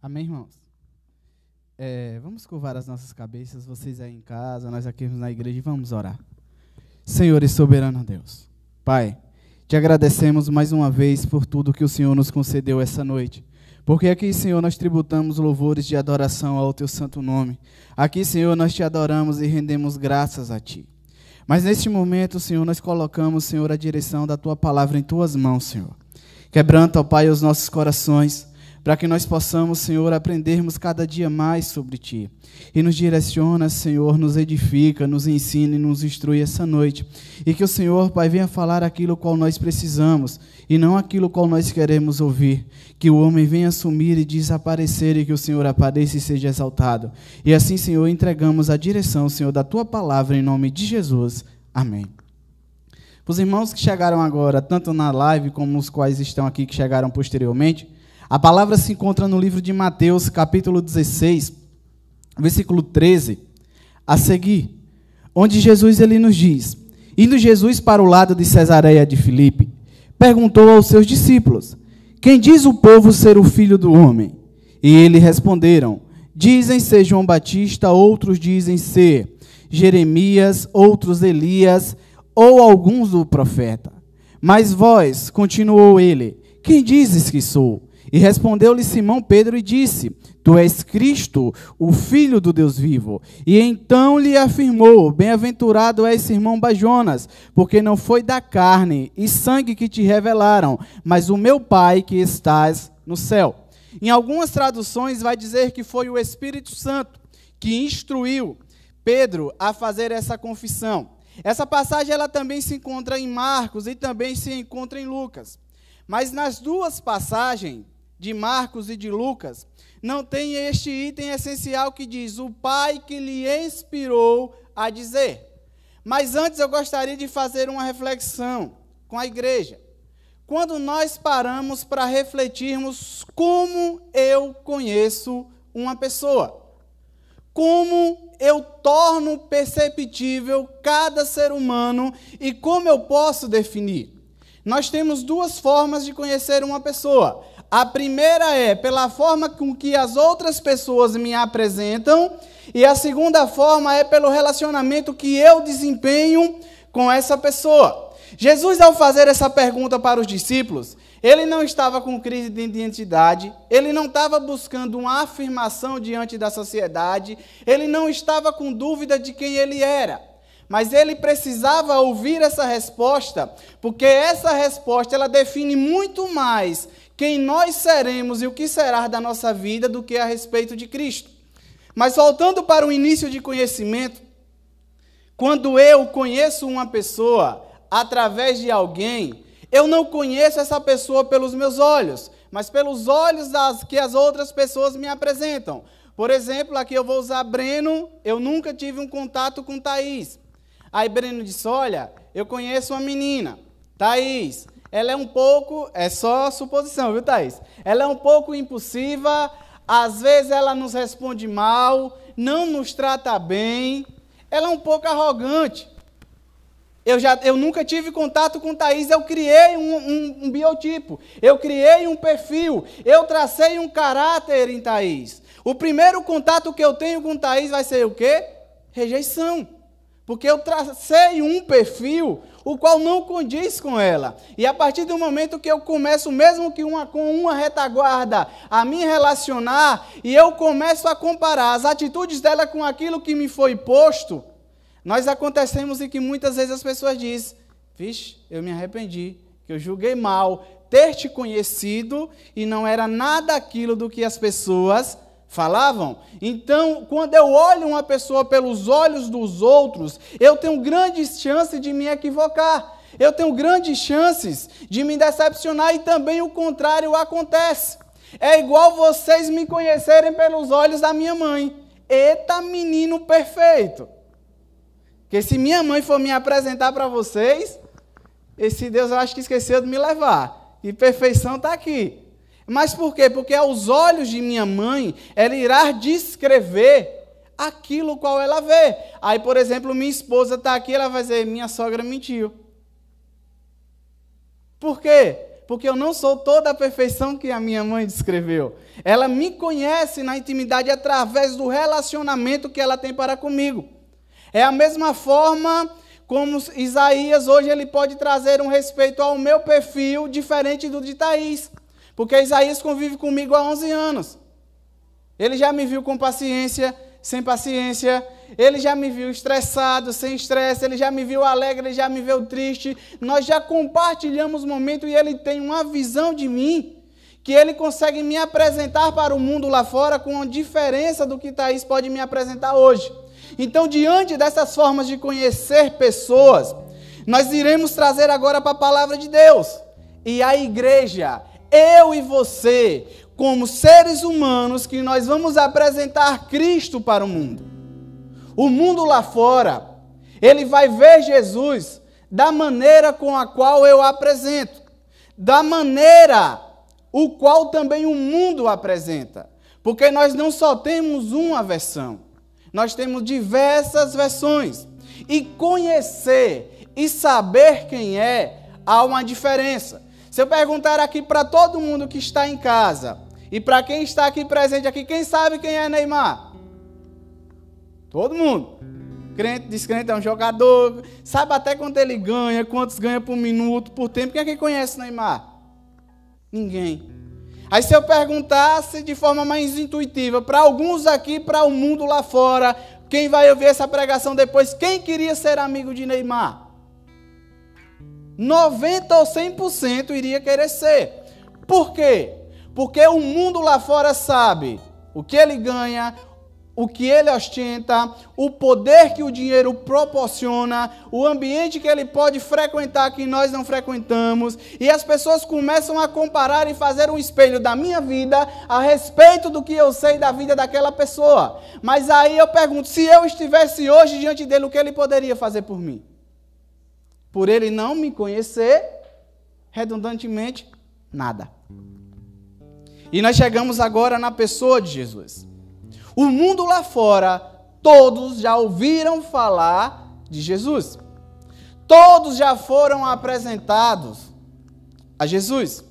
Amém, irmãos? Vamos curvar as nossas cabeças, vocês aí em casa, nós aqui na igreja, e vamos orar. Senhor e soberano Deus, Pai, te agradecemos mais uma vez por tudo que o Senhor nos concedeu essa noite. Porque aqui, Senhor, nós tributamos louvores de adoração ao Teu santo nome. Aqui, Senhor, nós te adoramos e rendemos graças a Ti. Mas neste momento, Senhor, nós colocamos, Senhor, a direção da Tua palavra em Tuas mãos, Senhor. Quebranta, ó Pai, os nossos corações, para que nós possamos, Senhor, aprendermos cada dia mais sobre Ti. E nos direciona, Senhor, nos edifica, nos ensina e nos instrui essa noite. E que o Senhor, Pai, venha falar aquilo qual nós precisamos e não aquilo qual nós queremos ouvir. Que o homem venha sumir e desaparecer e que o Senhor apareça e seja exaltado. E assim, Senhor, entregamos a direção, Senhor, da Tua palavra em nome de Jesus. Amém. Os irmãos que chegaram agora, tanto na live como os quais estão aqui que chegaram posteriormente, a palavra se encontra no livro de Mateus, capítulo 16, versículo 13, a seguir, onde Jesus ele nos diz: indo Jesus para o lado de Cesareia de Filipe, perguntou aos seus discípulos: quem diz o povo ser o filho do homem? E eles responderam: dizem ser João Batista, outros dizem ser Jeremias, outros Elias, ou alguns do profeta. Mas vós, continuou ele, quem dizes que sou? E respondeu-lhe Simão Pedro e disse: tu és Cristo, o Filho do Deus vivo. E então lhe afirmou: bem-aventurado és Simão Bajonas, porque não foi da carne e sangue que te revelaram, mas o meu Pai que estás no céu. Em algumas traduções vai dizer que foi o Espírito Santo que instruiu Pedro a fazer essa confissão. Essa passagem ela também se encontra em Marcos e também se encontra em Lucas. Mas nas duas passagens, de Marcos e de Lucas, não tem este item essencial que diz: o Pai que lhe inspirou a dizer. Mas antes eu gostaria de fazer uma reflexão com a igreja. Quando nós paramos para refletirmos como eu conheço uma pessoa, como eu torno perceptível cada ser humano e como eu posso definir. Nós temos duas formas de conhecer uma pessoa. A primeira é pela forma com que as outras pessoas me apresentam, e a segunda forma é pelo relacionamento que eu desempenho com essa pessoa. Jesus, ao fazer essa pergunta para os discípulos, ele não estava com crise de identidade, ele não estava buscando uma afirmação diante da sociedade, ele não estava com dúvida de quem ele era. Mas ele precisava ouvir essa resposta, porque essa resposta ela define muito mais quem nós seremos e o que será da nossa vida do que a respeito de Cristo. Mas voltando para o início de conhecimento, quando eu conheço uma pessoa através de alguém, eu não conheço essa pessoa pelos meus olhos, mas pelos olhos que as outras pessoas me apresentam. Por exemplo, aqui eu vou usar Breno, eu nunca tive um contato com Thaís. Aí Breno disse: olha, eu conheço uma menina, Thaís, ela é um pouco, é só suposição, viu, Thaís? Ela é um pouco impulsiva, às vezes ela nos responde mal, não nos trata bem, ela é um pouco arrogante. Eu nunca tive contato com Thaís, eu criei um biotipo, eu criei um perfil, eu tracei um caráter em Thaís. O primeiro contato que eu tenho com Thaís vai ser o quê? Rejeição. Porque eu tracei um perfil, o qual não condiz com ela. E a partir do momento que eu começo, mesmo que com uma retaguarda, a me relacionar, e eu começo a comparar as atitudes dela com aquilo que me foi posto, nós acontecemos em que muitas vezes as pessoas dizem: vixe, eu me arrependi, que eu julguei mal ter te conhecido e não era nada aquilo do que as pessoas falavam. Então, quando eu olho uma pessoa pelos olhos dos outros, eu tenho grandes chances de me equivocar. Eu tenho grandes chances de me decepcionar e também o contrário acontece. É igual vocês me conhecerem pelos olhos da minha mãe. Eita, menino perfeito! Porque se minha mãe for me apresentar para vocês, esse Deus eu acho que esqueceu de me levar. E perfeição está aqui. Mas por quê? Porque aos olhos de minha mãe, ela irá descrever aquilo qual ela vê. Aí, por exemplo, minha esposa está aqui, ela vai dizer: minha sogra mentiu. Por quê? Porque eu não sou toda a perfeição que a minha mãe descreveu. Ela me conhece na intimidade através do relacionamento que ela tem para comigo. É a mesma forma como Isaías hoje ele pode trazer um respeito ao meu perfil diferente do de Thaís. Porque Isaías convive comigo há 11 anos. Ele já me viu com paciência, sem paciência. Ele já me viu estressado, sem estresse. Ele já me viu alegre, ele já me viu triste. Nós já compartilhamos momentos e ele tem uma visão de mim que ele consegue me apresentar para o mundo lá fora com uma diferença do que Thaís pode me apresentar hoje. Então, diante dessas formas de conhecer pessoas, nós iremos trazer agora para a palavra de Deus. E a igreja, eu e você, como seres humanos, que nós vamos apresentar Cristo para o mundo. O mundo lá fora, ele vai ver Jesus da maneira com a qual eu apresento, da maneira o qual também o mundo apresenta. Porque nós não só temos uma versão, nós temos diversas versões. E conhecer e saber quem é, há uma diferença. Se eu perguntar aqui para todo mundo que está em casa, e para quem está aqui presente aqui, quem sabe quem é Neymar? Todo mundo. Crente, descrente, é um jogador, sabe até quanto ele ganha, quantos ganha por minuto, por tempo. Quem é que conhece Neymar? Ninguém. Aí se eu perguntasse de forma mais intuitiva, para alguns aqui, para o mundo lá fora, quem vai ouvir essa pregação depois, quem queria ser amigo de Neymar? 90% ou 100% iria querer ser. Por quê? Porque o mundo lá fora sabe o que ele ganha, o que ele ostenta, o poder que o dinheiro proporciona, o ambiente que ele pode frequentar que nós não frequentamos, e as pessoas começam a comparar e fazer um espelho da minha vida a respeito do que eu sei da vida daquela pessoa. Mas aí eu pergunto, se eu estivesse hoje diante dele, o que ele poderia fazer por mim? Por ele não me conhecer, redundantemente, nada. E nós chegamos agora na pessoa de Jesus. O mundo lá fora, todos já ouviram falar de Jesus. Todos já foram apresentados a Jesus.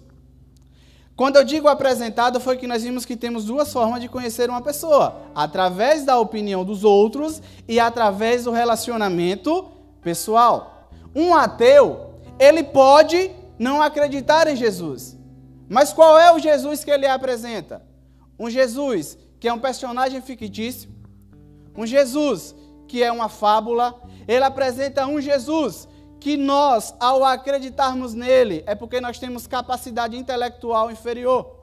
Quando eu digo apresentado, foi que nós vimos que temos duas formas de conhecer uma pessoa. Através da opinião dos outros e através do relacionamento pessoal. Um ateu, ele pode não acreditar em Jesus. Mas qual é o Jesus que ele apresenta? Um Jesus que é um personagem fictício, um Jesus que é uma fábula. Ele apresenta um Jesus que nós, ao acreditarmos nele, é porque nós temos capacidade intelectual inferior.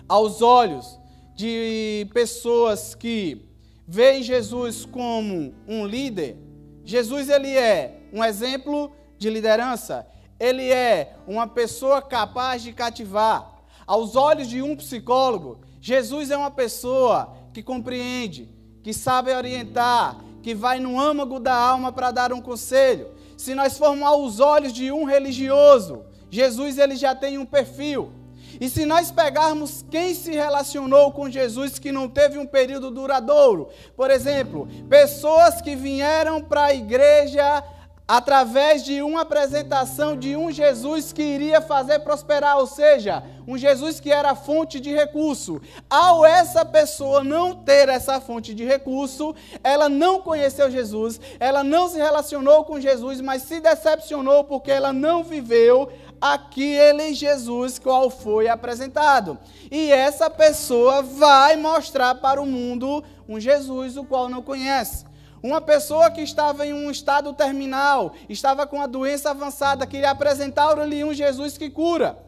Aos olhos de pessoas que veem Jesus como um líder, Jesus ele é um exemplo de liderança, ele é uma pessoa capaz de cativar. Aos olhos de um psicólogo, Jesus é uma pessoa que compreende, que sabe orientar, que vai no âmago da alma para dar um conselho. Se nós formos aos olhos de um religioso, Jesus ele já tem um perfil. E se nós pegarmos quem se relacionou com Jesus que não teve um período duradouro, por exemplo, pessoas que vieram para a igreja através de uma apresentação de um Jesus que iria fazer prosperar, ou seja, um Jesus que era fonte de recurso. Ao essa pessoa não ter essa fonte de recurso, ela não conheceu Jesus, ela não se relacionou com Jesus, mas se decepcionou porque ela não viveu aquele Jesus qual foi apresentado. E essa pessoa vai mostrar para o mundo um Jesus o qual não conhece. Uma pessoa que estava em um estado terminal, estava com a doença avançada, queria apresentar-lhe um Jesus que cura.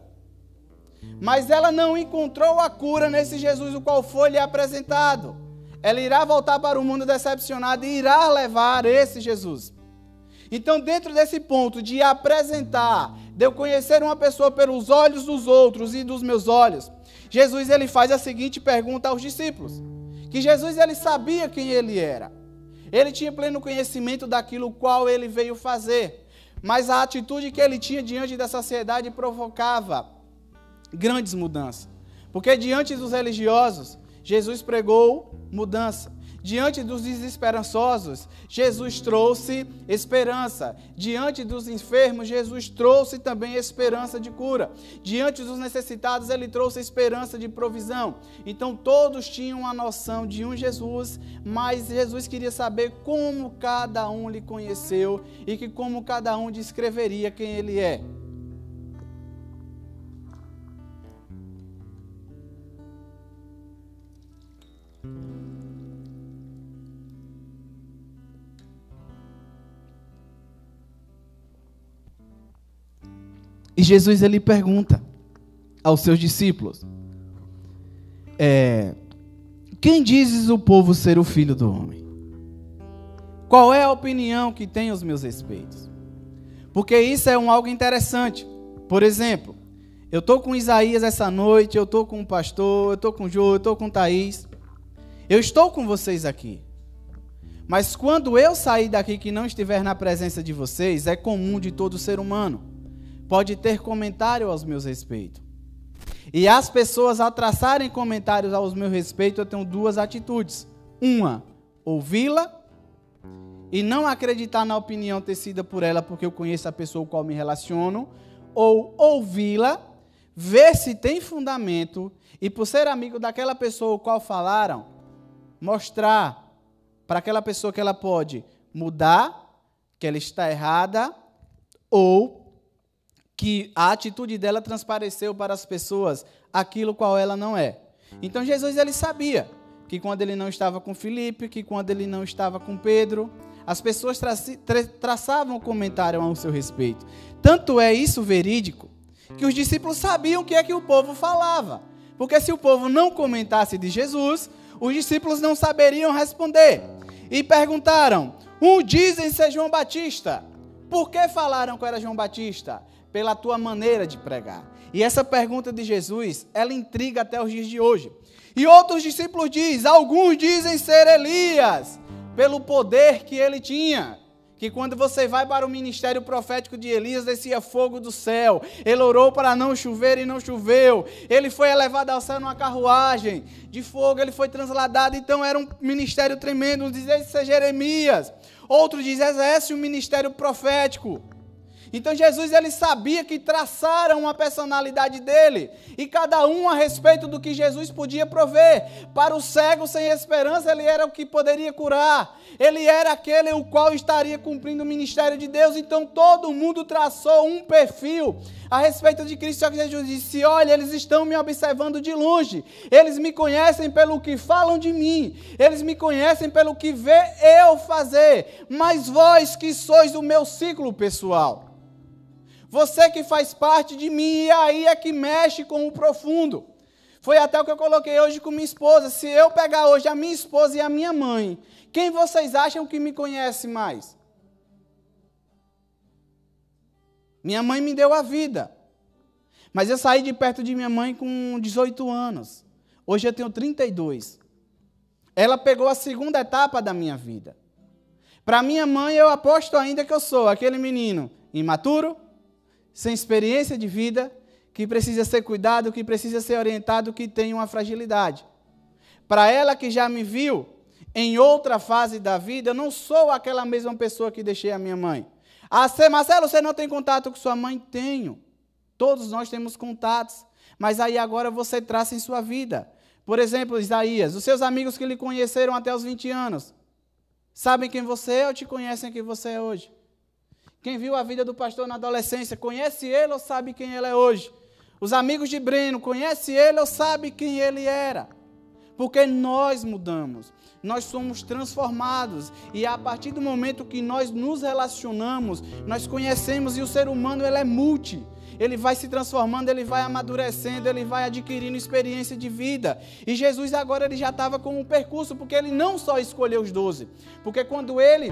Mas ela não encontrou a cura nesse Jesus o qual foi lhe apresentado. Ela irá voltar para o mundo decepcionada e irá levar esse Jesus. Então, dentro desse ponto de apresentar, de eu conhecer uma pessoa pelos olhos dos outros e dos meus olhos, Jesus ele faz a seguinte pergunta aos discípulos. Que Jesus ele sabia quem ele era. Ele tinha pleno conhecimento daquilo qual ele veio fazer. Mas a atitude que ele tinha diante da sociedade provocava grandes mudanças. Porque diante dos religiosos, Jesus pregou mudança. Diante dos desesperançosos, Jesus trouxe esperança. Diante dos enfermos, Jesus trouxe também esperança de cura. Diante dos necessitados, ele trouxe esperança de provisão. Então todos tinham a noção de um Jesus, mas Jesus queria saber como cada um lhe conheceu e que como cada um descreveria quem ele é. E Jesus ele pergunta aos seus discípulos: quem dizes o povo ser o Filho do Homem? Qual é a opinião que tem aos meus respeitos? Porque isso é algo interessante. Por exemplo, eu estou com Isaías essa noite, eu estou com o pastor, eu estou com o Jô, eu estou com o Thaís. Eu estou com vocês aqui. Mas quando eu sair daqui que não estiver na presença de vocês, é comum de todo ser humano. Pode ter comentário aos meus respeitos. E as pessoas, ao traçarem comentários aos meus respeitos, eu tenho duas atitudes. Uma, ouvi-la e não acreditar na opinião tecida por ela, porque eu conheço a pessoa com a qual me relaciono. Ou ouvi-la, ver se tem fundamento e, por ser amigo daquela pessoa com a qual falaram, mostrar para aquela pessoa que ela pode mudar, que ela está errada, ou que a atitude dela transpareceu para as pessoas aquilo qual ela não é. Então Jesus ele sabia que quando ele não estava com Filipe, que quando ele não estava com Pedro, as pessoas traçavam um comentário ao seu respeito. Tanto é isso verídico, que os discípulos sabiam o que é que o povo falava. Porque se o povo não comentasse de Jesus, os discípulos não saberiam responder. E perguntaram: dizem ser João Batista. Por que falaram que era João Batista? Pela tua maneira de pregar. E essa pergunta de Jesus, ela intriga até os dias de hoje. E outros discípulos dizem, alguns dizem ser Elias, pelo poder que ele tinha. Que quando você vai para o ministério profético de Elias, descia fogo do céu. Ele orou para não chover e não choveu. Ele foi elevado ao céu numa carruagem de fogo, ele foi transladado. Então era um ministério tremendo. Uns dizem ser Jeremias. Outros dizem exerce um ministério profético. Então Jesus ele sabia que traçaram a personalidade dele, e cada um a respeito do que Jesus podia prover. Para o cego sem esperança, ele era o que poderia curar, ele era aquele o qual estaria cumprindo o ministério de Deus. Então todo mundo traçou um perfil a respeito de Cristo. Só que Jesus disse: olha, eles estão me observando de longe, eles me conhecem pelo que falam de mim, eles me conhecem pelo que vê eu fazer, mas vós que sois do meu ciclo pessoal, você que faz parte de mim, e aí é que mexe com o profundo. Foi até o que eu coloquei hoje com minha esposa. Se eu pegar hoje a minha esposa e a minha mãe, quem vocês acham que me conhece mais? Minha mãe me deu a vida. Mas eu saí de perto de minha mãe com 18 anos. Hoje eu tenho 32. Ela pegou a segunda etapa da minha vida. Para minha mãe, eu aposto ainda que eu sou aquele menino imaturo, sem experiência de vida, que precisa ser cuidado, que precisa ser orientado, que tem uma fragilidade. Para ela que já me viu em outra fase da vida, eu não sou aquela mesma pessoa que deixei a minha mãe. Marcelo, você não tem contato com sua mãe? Tenho. Todos nós temos contatos. Mas aí agora você traça em sua vida. Por exemplo, Isaías, os seus amigos que lhe conheceram até os 20 anos, sabem quem você é ou te conhecem quem você é hoje? Quem viu a vida do pastor na adolescência, conhece ele ou sabe quem ele é hoje? Os amigos de Breno, conhece ele ou sabe quem ele era? Porque nós mudamos, nós somos transformados. E a partir do momento que nós nos relacionamos, nós conhecemos, e o ser humano ele é multi. Ele vai se transformando, ele vai amadurecendo, ele vai adquirindo experiência de vida. E Jesus agora ele já estava com um percurso, porque ele não só escolheu os 12. Porque quando ele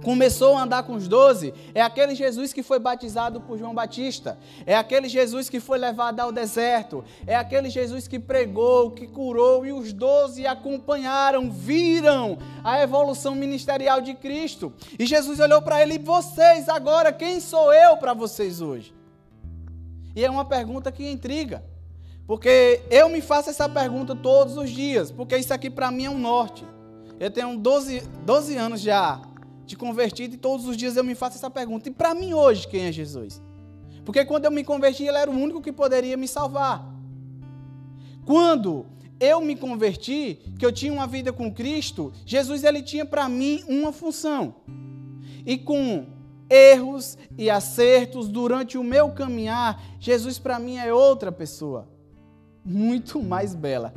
começou a andar com os 12, é aquele Jesus que foi batizado por João Batista, é aquele Jesus que foi levado ao deserto, é aquele Jesus que pregou, que curou, e os 12 acompanharam, viram a evolução ministerial de Cristo. E Jesus olhou para ele: e vocês agora, quem sou eu para vocês hoje? E é uma pergunta que intriga, porque eu me faço essa pergunta todos os dias, porque isso aqui para mim é um norte. Eu tenho 12 anos já de convertido e todos os dias eu me faço essa pergunta. E para mim hoje, quem é Jesus? Porque quando eu me converti, ele era o único que poderia me salvar. Quando eu me converti, que eu tinha uma vida com Cristo, Jesus ele tinha para mim uma função. E com erros e acertos durante o meu caminhar, Jesus para mim é outra pessoa, muito mais bela.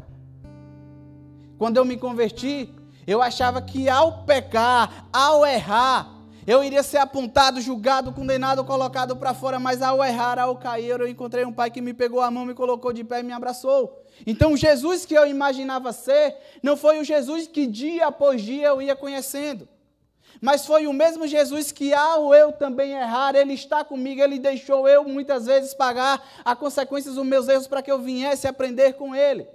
Quando eu me converti, eu achava que ao pecar, ao errar, eu iria ser apontado, julgado, condenado, colocado para fora, mas ao errar, ao cair, eu encontrei um pai que me pegou a mão, me colocou de pé e me abraçou. Então o Jesus que eu imaginava ser, não foi o Jesus que dia após dia eu ia conhecendo, mas foi o mesmo Jesus que ao eu também errar, ele está comigo, ele deixou eu muitas vezes pagar as consequências dos meus erros para que eu viesse aprender com ele.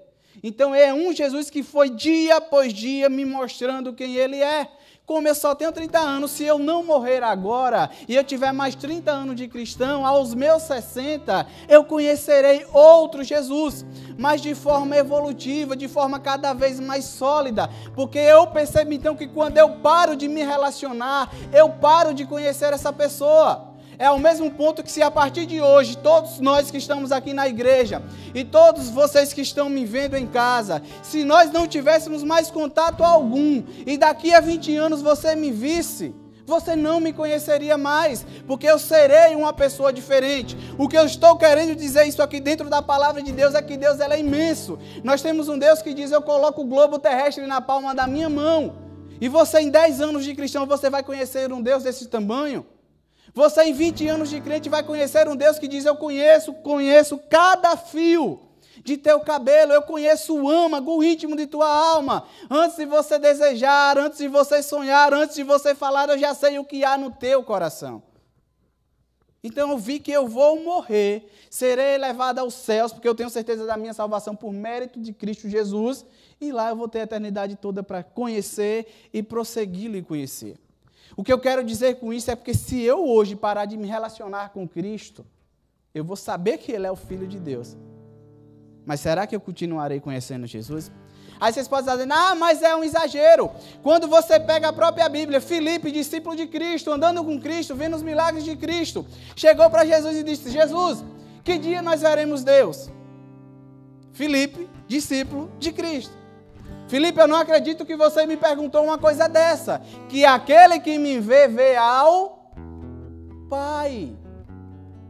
Então é um Jesus que foi dia após dia me mostrando quem ele é. Como eu só tenho 30 anos, se eu não morrer agora e eu tiver mais 30 anos de cristão, aos meus 60, eu conhecerei outro Jesus, mas de forma evolutiva, de forma cada vez mais sólida, porque eu percebo então que quando eu paro de me relacionar, eu paro de conhecer essa pessoa. É o mesmo ponto que se a partir de hoje, todos nós que estamos aqui na igreja e todos vocês que estão me vendo em casa, se nós não tivéssemos mais contato algum e daqui a 20 anos você me visse, você não me conheceria mais, porque eu serei uma pessoa diferente. O que eu estou querendo dizer isso aqui dentro da palavra de Deus é que Deus é imenso. Nós temos um Deus que diz, eu coloco o globo terrestre na palma da minha mão. E você em 10 anos de cristão, você vai conhecer um Deus desse tamanho? Você em 20 anos de crente vai conhecer um Deus que diz, eu conheço cada fio de teu cabelo, eu conheço o âmago íntimo de tua alma. Antes de você desejar, antes de você sonhar, antes de você falar, eu já sei o que há no teu coração. Então eu vi que eu vou morrer, serei elevado aos céus, porque eu tenho certeza da minha salvação por mérito de Cristo Jesus, e lá eu vou ter a eternidade toda para conhecer e prosseguir e conhecer. O que eu quero dizer com isso é porque se eu hoje parar de me relacionar com Cristo, eu vou saber que Ele é o Filho de Deus. Mas será que eu continuarei conhecendo Jesus? Aí vocês podem dizer, mas é um exagero. Quando você pega a própria Bíblia, Filipe, discípulo de Cristo, andando com Cristo, vendo os milagres de Cristo, chegou para Jesus e disse, Jesus, que dia nós veremos Deus? Filipe, discípulo de Cristo. Filipe, eu não acredito que você me perguntou uma coisa dessa, que aquele que me vê, vê ao Pai.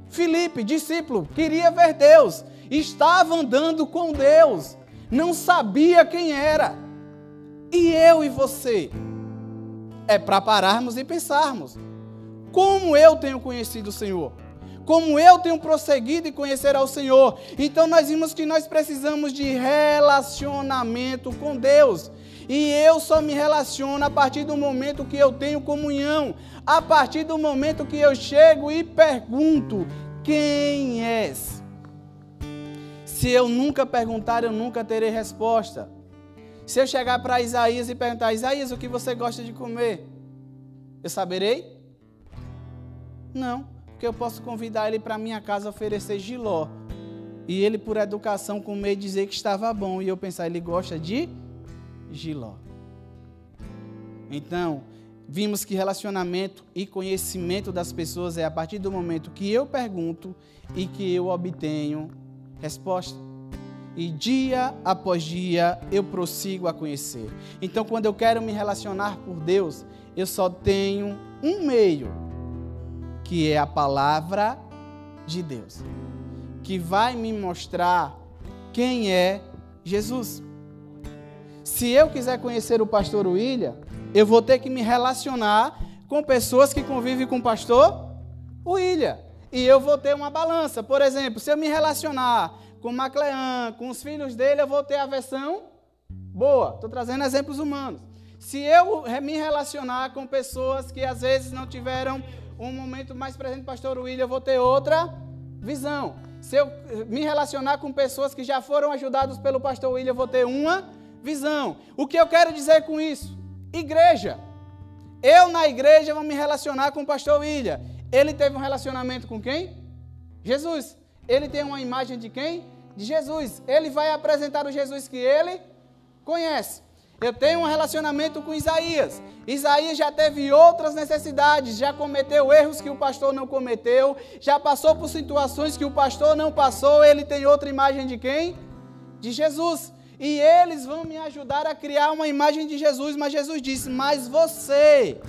Filipe, discípulo, queria ver Deus, estava andando com Deus, não sabia quem era. E eu e você? É para pararmos e pensarmos, como eu tenho conhecido o Senhor? Como eu tenho prosseguido e conhecer ao Senhor? Então nós vimos que nós precisamos de relacionamento com Deus. E eu só me relaciono a partir do momento que eu tenho comunhão. A partir do momento que eu chego e pergunto, quem és? Se eu nunca perguntar, eu nunca terei resposta. Se eu chegar para Isaías e perguntar, Isaías, o que você gosta de comer? Eu saberei? Não. Porque eu posso convidar ele para minha casa oferecer jiló. E ele, por educação, comer e dizer que estava bom. E eu pensar, ele gosta de jiló. Então, vimos que relacionamento e conhecimento das pessoas é a partir do momento que eu pergunto e que eu obtenho resposta. E dia após dia eu prossigo a conhecer. Então, quando eu quero me relacionar por Deus, eu só tenho um meio, que é a palavra de Deus, que vai me mostrar quem é Jesus. Se eu quiser conhecer o pastor William, eu vou ter que me relacionar com pessoas que convivem com o pastor William. E eu vou ter uma balança. Por exemplo, se eu me relacionar com o Maclean, com os filhos dele, eu vou ter a versão boa. Estou trazendo exemplos humanos. Se eu me relacionar com pessoas que às vezes não tiveram um momento mais presente do pastor William, eu vou ter outra visão. Se eu me relacionar com pessoas que já foram ajudadas pelo pastor William, eu vou ter uma visão. O que eu quero dizer com isso? Igreja. Eu na igreja vou me relacionar com o pastor William. Ele teve um relacionamento com quem? Jesus. Ele tem uma imagem de quem? De Jesus. Ele vai apresentar o Jesus que ele conhece. Eu tenho um relacionamento com Isaías. Isaías já teve outras necessidades, já cometeu erros que o pastor não cometeu, já passou por situações que o pastor não passou. Ele tem outra imagem de quem? De Jesus. E eles vão me ajudar a criar uma imagem de Jesus. Mas Jesus disse, mas você...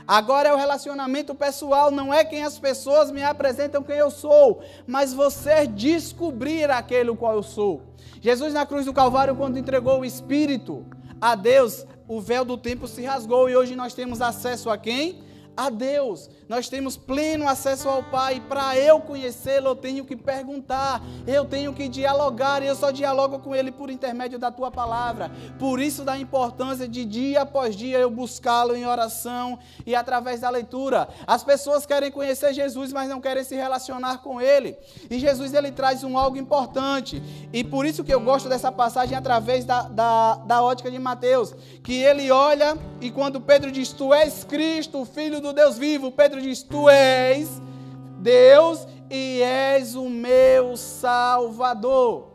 Agora é o relacionamento pessoal, não é quem as pessoas me apresentam quem eu sou, mas você descobrir aquele o qual eu sou. Jesus na cruz do Calvário, quando entregou o Espírito a Deus, o véu do templo se rasgou e hoje nós temos acesso a quem? A Deus. Nós temos pleno acesso ao Pai. Para eu conhecê-lo, eu tenho que perguntar, eu tenho que dialogar, e eu só dialogo com Ele por intermédio da Tua Palavra. Por isso da importância de dia após dia eu buscá-lo em oração e através da leitura. As pessoas querem conhecer Jesus, mas não querem se relacionar com Ele. E Jesus, Ele traz algo importante. E por isso que eu gosto dessa passagem através da ótica de Mateus. Que Ele olha e quando Pedro diz, Tu és Cristo, o Filho do Deus vivo, Pedro diz, Tu és Deus e és o meu Salvador.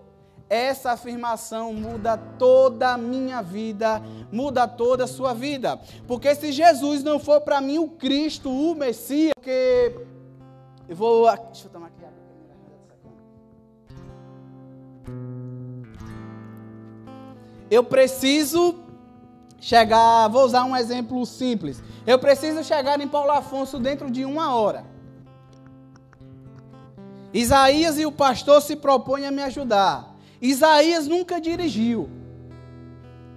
Essa afirmação muda toda a minha vida, muda toda a sua vida. Porque se Jesus não for para mim o Cristo, o Messias, porque eu vou... Deixa eu tomar aqui a eu preciso chegar, vou usar um exemplo simples. Eu preciso chegar em Paulo Afonso dentro de 1 hora. Isaías e o pastor se propõem a me ajudar. Isaías nunca dirigiu.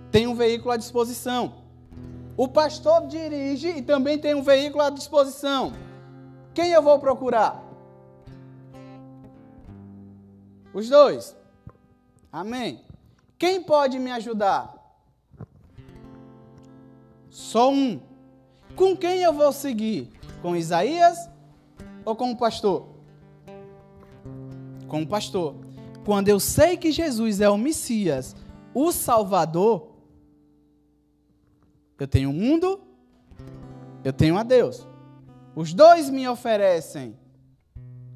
Tem um veículo à disposição. O pastor dirige e também tem um veículo à disposição. Quem eu vou procurar? Os dois. Amém. Quem pode me ajudar? Só um. Com quem eu vou seguir? Com Isaías ou com o pastor? Com o pastor. Quando eu sei que Jesus é o Messias, o Salvador, eu tenho o mundo, eu tenho a Deus. Os dois me oferecem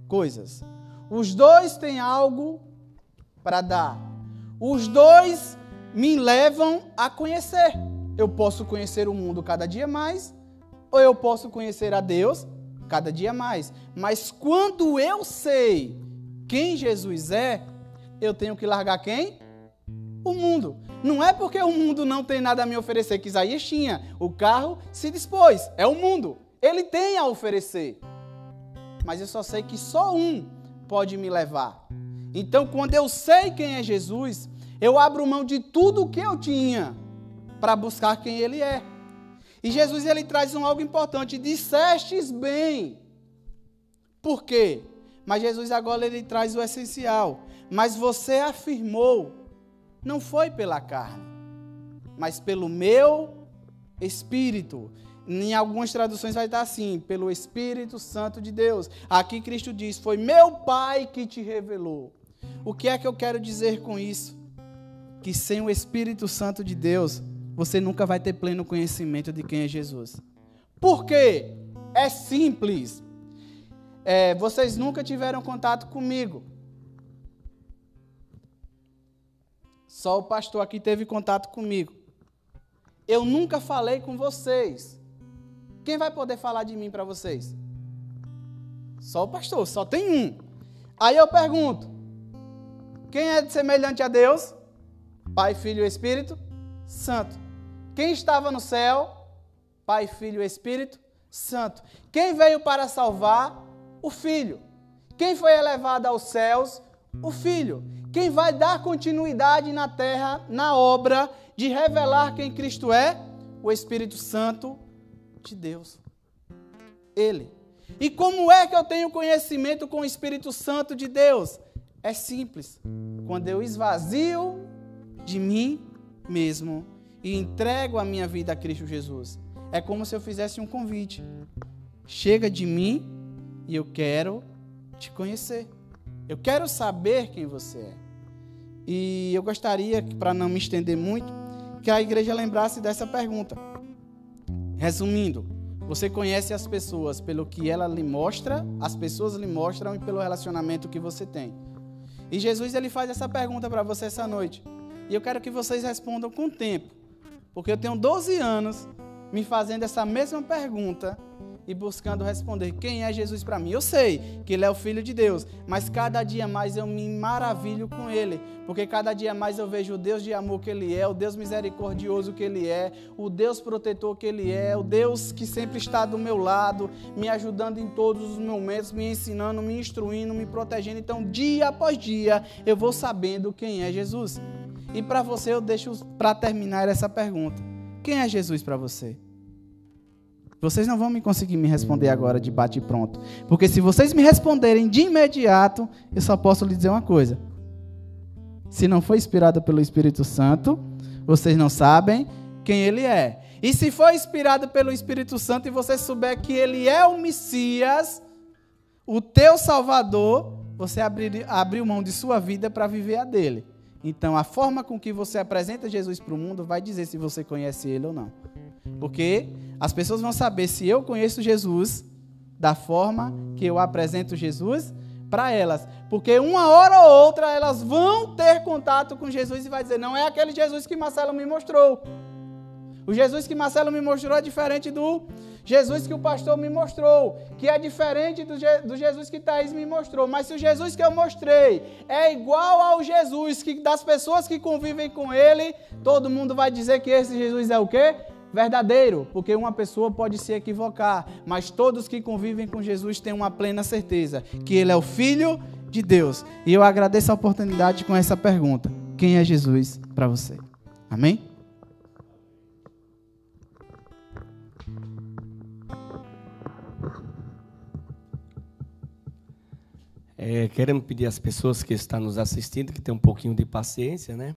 coisas. Os dois têm algo para dar. Os dois me levam a conhecer. Eu posso conhecer o mundo cada dia mais, ou eu posso conhecer a Deus cada dia mais. Mas quando eu sei quem Jesus é, eu tenho que largar quem? O mundo. Não é porque o mundo não tem nada a me oferecer, que Isaías tinha. O carro se dispôs, é o mundo. Ele tem a oferecer. Mas eu só sei que só um pode me levar. Então, quando eu sei quem é Jesus, eu abro mão de tudo o que eu tinha para buscar quem Ele é. E Jesus, Ele traz algo importante. Dissestes bem. Por quê? Mas Jesus agora, Ele traz o essencial. Mas você afirmou, não foi pela carne, mas pelo meu Espírito. Em algumas traduções vai estar assim, pelo Espírito Santo de Deus. Aqui Cristo diz, foi meu Pai que te revelou. O que é que eu quero dizer com isso? Que sem o Espírito Santo de Deus, você nunca vai ter pleno conhecimento de quem é Jesus. Por quê? É simples. Vocês nunca tiveram contato comigo. Só o pastor aqui teve contato comigo. Eu nunca falei com vocês. Quem vai poder falar de mim para vocês? Só o pastor, só tem um. Aí eu pergunto, quem é semelhante a Deus? Pai, Filho e Espírito Santo. Quem estava no céu? Pai, Filho e Espírito Santo. Quem veio para salvar? O Filho. Quem foi elevado aos céus? O Filho. Quem vai dar continuidade na terra, na obra de revelar quem Cristo é? O Espírito Santo de Deus. Ele. E como é que eu tenho conhecimento com o Espírito Santo de Deus? É simples. Quando eu esvazio de mim mesmo e entrego a minha vida a Cristo Jesus. É como se eu fizesse um convite. Chega de mim e eu quero te conhecer. Eu quero saber quem você é. E eu gostaria, para não me estender muito, que a igreja lembrasse dessa pergunta. Resumindo, você conhece as pessoas pelo que ela lhe mostra, as pessoas lhe mostram e pelo relacionamento que você tem. E Jesus, ele faz essa pergunta para você essa noite. E eu quero que vocês respondam com tempo. Porque eu tenho 12 anos me fazendo essa mesma pergunta e buscando responder quem é Jesus para mim. Eu sei que Ele é o Filho de Deus, mas cada dia mais eu me maravilho com Ele, porque cada dia mais eu vejo o Deus de amor que Ele é, o Deus misericordioso que Ele é, o Deus protetor que Ele é, o Deus que sempre está do meu lado, me ajudando em todos os momentos, me ensinando, me instruindo, me protegendo. Então, dia após dia, eu vou sabendo quem é Jesus. E para você, eu deixo para terminar essa pergunta. Quem é Jesus para você? Vocês não vão conseguir me responder agora de bate e pronto. Porque se vocês me responderem de imediato, eu só posso lhe dizer uma coisa. Se não foi inspirado pelo Espírito Santo, vocês não sabem quem Ele é. E se for inspirado pelo Espírito Santo e você souber que Ele é o Messias, o teu Salvador, você abriu mão de sua vida para viver a dele. Então, a forma com que você apresenta Jesus para o mundo vai dizer se você conhece Ele ou não. Porque as pessoas vão saber se eu conheço Jesus da forma que eu apresento Jesus para elas. Porque uma hora ou outra elas vão ter contato com Jesus e vai dizer, não é aquele Jesus que Marcelo me mostrou. O Jesus que Marcelo me mostrou é diferente do Jesus que o pastor me mostrou, que é diferente do Jesus que Thaís me mostrou. Mas se o Jesus que eu mostrei é igual ao Jesus que das pessoas que convivem com ele, todo mundo vai dizer que esse Jesus é o quê? Verdadeiro, porque uma pessoa pode se equivocar, mas todos que convivem com Jesus têm uma plena certeza que Ele é o Filho de Deus. E eu agradeço a oportunidade com essa pergunta. Quem é Jesus para você? Amém? Queremos pedir às pessoas que estão nos assistindo que tenham um pouquinho de paciência, né?